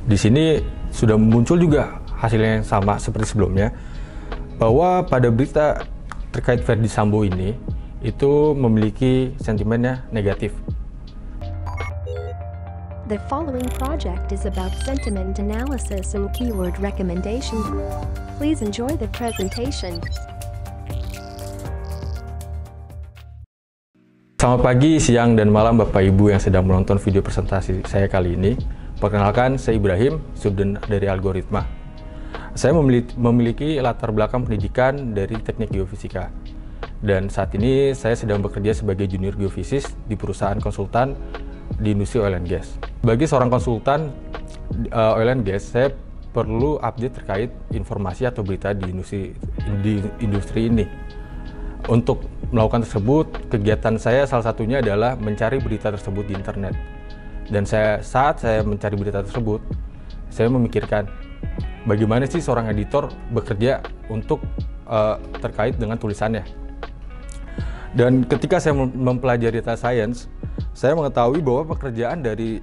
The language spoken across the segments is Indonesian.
Di sini sudah muncul juga hasilnya yang sama seperti sebelumnya, bahwa pada berita terkait Verdi Sambo ini itu memiliki sentimennya negatif. The following project is about sentiment analysis and keyword recommendation. Please enjoy the presentation. Selamat pagi, siang, dan malam Bapak Ibu yang sedang menonton video presentasi saya kali ini. Perkenalkan, saya Ibrahim, student dari Algoritma. Saya memiliki latar belakang pendidikan dari teknik geofisika. Dan saat ini saya sedang bekerja sebagai junior geofisis di perusahaan konsultan di industri oil and gas. Bagi seorang konsultan oil and gas, saya perlu update terkait informasi atau berita di industri ini. Untuk melakukan tersebut, kegiatan saya salah satunya adalah mencari berita tersebut di internet. Dan saat saya mencari berita tersebut, saya memikirkan bagaimana sih seorang editor bekerja untuk terkait dengan tulisannya. Dan ketika saya mempelajari data science, saya mengetahui bahwa pekerjaan dari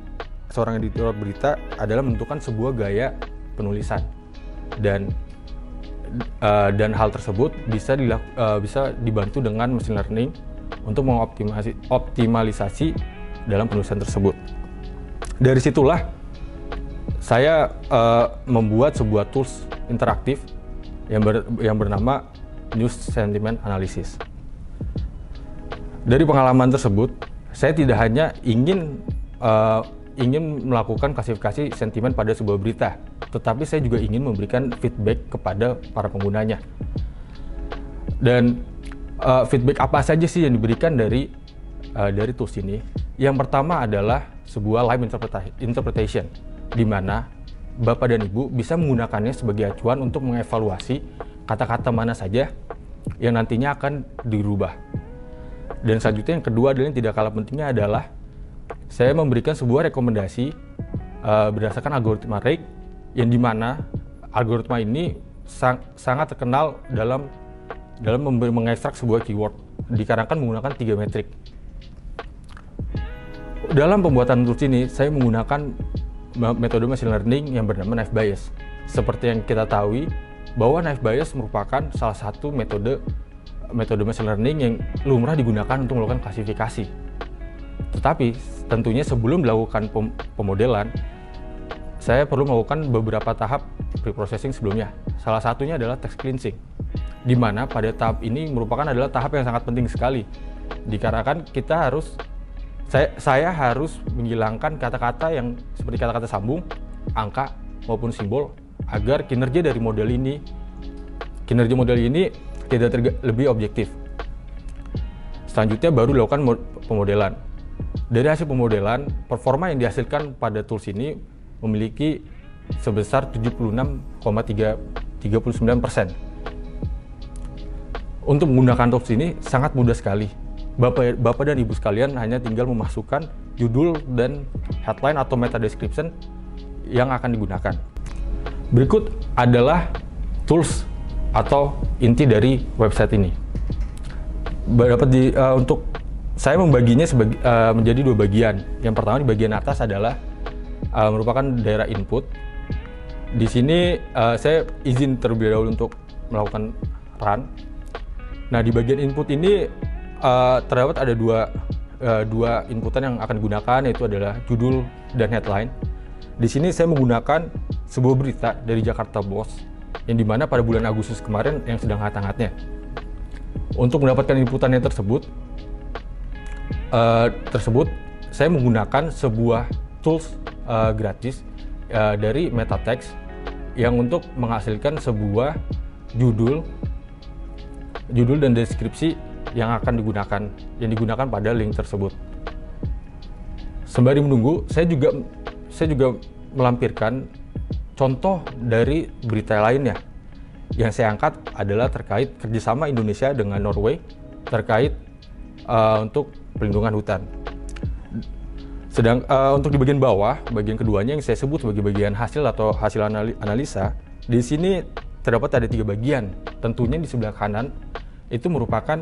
seorang editor berita adalah menentukan sebuah gaya penulisan. Dan hal tersebut bisa dibantu dengan machine learning untuk mengoptimalisasi dalam penulisan tersebut. Dari situlah saya membuat sebuah tools interaktif yang bernama News Sentiment Analysis. Dari pengalaman tersebut, saya tidak hanya ingin melakukan klasifikasi sentimen pada sebuah berita, tetapi saya juga ingin memberikan feedback kepada para penggunanya. Dan feedback apa saja sih yang diberikan dari tools ini? Yang pertama adalah sebuah live interpretation, di mana Bapak dan Ibu bisa menggunakannya sebagai acuan untuk mengevaluasi kata-kata mana saja yang nantinya akan dirubah. Dan selanjutnya yang kedua adalah yang tidak kalah pentingnya adalah saya memberikan sebuah rekomendasi berdasarkan algoritma RAG, yang dimana algoritma ini sangat terkenal dalam mengekstrak sebuah keyword, dikarenakan menggunakan 3 metrik. Dalam pembuatan tools ini, saya menggunakan metode machine learning yang bernama naive Bayes. Seperti yang kita tahu, bahwa naive Bayes merupakan salah satu metode machine learning yang lumrah digunakan untuk melakukan klasifikasi. Tetapi tentunya sebelum dilakukan pemodelan, saya perlu melakukan beberapa tahap preprocessing sebelumnya. Salah satunya adalah text cleansing, di mana pada tahap ini merupakan adalah tahap yang sangat penting sekali, dikarenakan saya harus menghilangkan kata-kata yang seperti kata-kata sambung, angka, maupun simbol, agar kinerja model ini tidak lebih objektif. Selanjutnya baru dilakukan pemodelan. Dari hasil pemodelan, performa yang dihasilkan pada tools ini memiliki sebesar 76,39%. Untuk menggunakan tools ini sangat mudah sekali. Bapak dan Ibu sekalian hanya tinggal memasukkan judul dan headline atau meta description yang akan digunakan. Berikut adalah tools atau inti dari website ini. Untuk saya membaginya menjadi 2 bagian. Yang pertama di bagian atas adalah merupakan daerah input. Di sini saya izin terlebih dahulu untuk melakukan run. Nah, di bagian input ini terdapat ada dua inputan yang akan digunakan, yaitu adalah judul dan headline. Di sini saya menggunakan sebuah berita dari Jakarta Post yang dimana pada bulan Agustus kemarin yang sedang hangat-hangatnya. Untuk mendapatkan inputannya tersebut saya menggunakan sebuah tools gratis dari MetaText yang untuk menghasilkan sebuah judul dan deskripsi yang digunakan pada link tersebut. Sembari menunggu, saya juga melampirkan contoh dari berita lainnya. Yang saya angkat adalah terkait kerjasama Indonesia dengan Norway terkait untuk pelindungan hutan. Untuk di bagian bawah, bagian keduanya yang saya sebut sebagai bagian hasil atau hasil analisa, di sini terdapat ada 3 bagian. Tentunya di sebelah kanan itu merupakan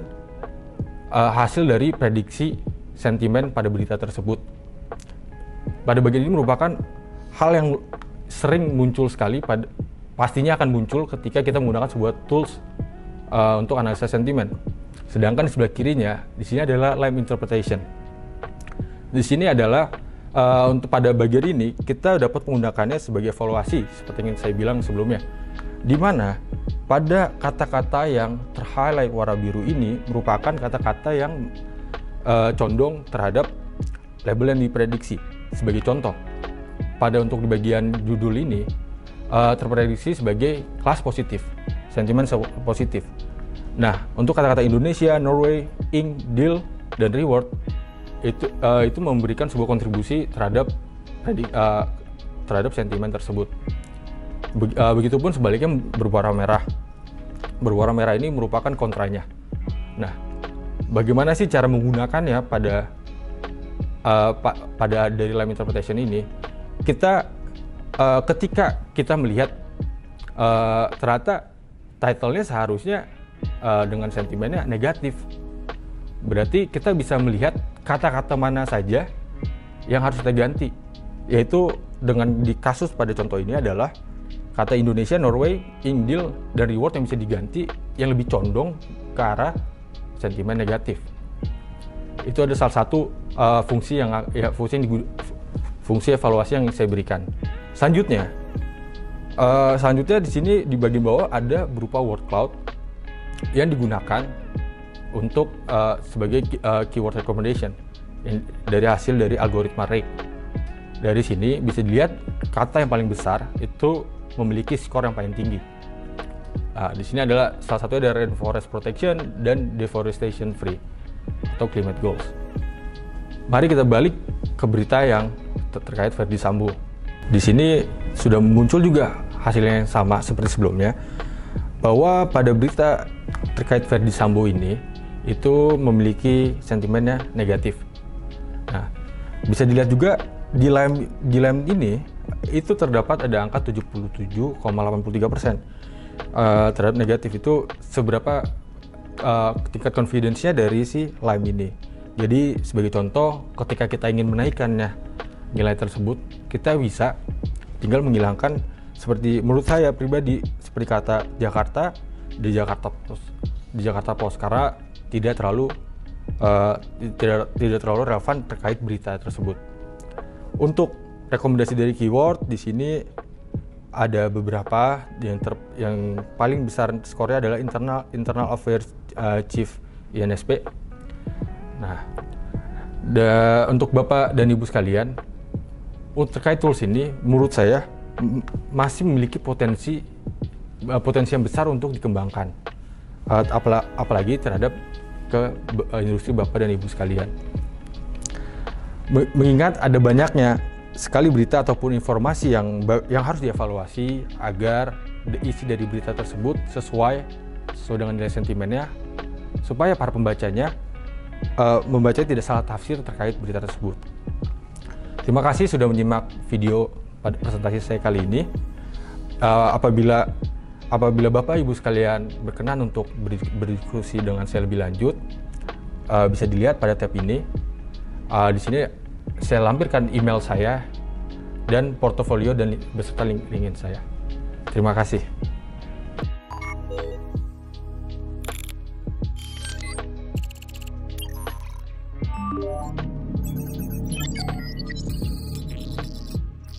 hasil dari prediksi sentimen pada berita tersebut. Pada bagian ini merupakan hal yang sering muncul sekali, pastinya akan muncul ketika kita menggunakan sebuah tools untuk analisa sentimen. Sedangkan di sebelah kirinya, di sini adalah Lime Interpretation. Di sini adalah untuk pada bagian ini kita dapat menggunakannya sebagai evaluasi seperti yang saya bilang sebelumnya, di mana pada kata-kata yang terhighlight warna biru ini merupakan kata-kata yang condong terhadap label yang diprediksi. Sebagai contoh, untuk di bagian judul ini terprediksi sebagai kelas positif, sentimen positif. Nah, untuk kata-kata Indonesia, Norway, Inc, Deal, dan Reward itu memberikan sebuah kontribusi terhadap sentimen tersebut. Begitupun sebaliknya berwarna merah. Berwarna merah ini merupakan kontranya. Nah, bagaimana sih cara menggunakannya pada dari Lime Interpretation ini? Ketika kita melihat ternyata title-nya seharusnya dengan sentimennya negatif, berarti kita bisa melihat kata-kata mana saja yang harus kita ganti, yaitu dengan di kasus pada contoh ini adalah kata Indonesia, Norway, Inc, Deal, dan Reward yang bisa diganti yang lebih condong ke arah sentimen negatif. Itu ada salah satu fungsi evaluasi yang saya berikan. Selanjutnya di sini di bagian bawah ada berupa word cloud yang digunakan untuk sebagai keyword recommendation dari hasil dari algoritma RAID. Dari sini bisa dilihat kata yang paling besar itu memiliki skor yang paling tinggi. Di sini adalah salah satunya ada rainforest protection dan deforestation free atau climate goals. Mari kita balik ke berita yang terkait Verdi Sambo. Di sini sudah muncul juga hasilnya yang sama seperti sebelumnya, bahwa pada berita terkait Verdi Sambo ini itu memiliki sentimennya negatif. Nah, bisa dilihat juga di Lime ini itu terdapat ada angka 77,83% terhadap negatif. Itu seberapa tingkat confidence-nya dari si Lime ini. Jadi sebagai contoh, ketika kita ingin menaikkannya nilai tersebut, kita bisa tinggal menghilangkan seperti menurut saya pribadi seperti kata Jakarta di Jakarta Post karena tidak terlalu relevan terkait berita tersebut. Untuk rekomendasi dari keyword di sini ada beberapa yang paling besar skornya adalah internal affairs chief INSP. Nah, untuk Bapak dan Ibu sekalian, terkait tools ini menurut saya masih memiliki potensi yang besar untuk dikembangkan, apalagi terhadap ke industri Bapak dan Ibu sekalian. Mengingat ada banyaknya sekali berita ataupun informasi yang harus dievaluasi agar isi dari berita tersebut sesuai dengan nilai sentimennya, supaya para pembacanya membaca tidak salah tafsir terkait berita tersebut. Terima kasih sudah menyimak video pada presentasi saya kali ini. Apabila Bapak Ibu sekalian berkenan untuk berdiskusi dengan saya lebih lanjut, bisa dilihat pada tab ini. Di sini saya lampirkan email saya dan portofolio dan beserta link LinkedIn saya. Terima kasih.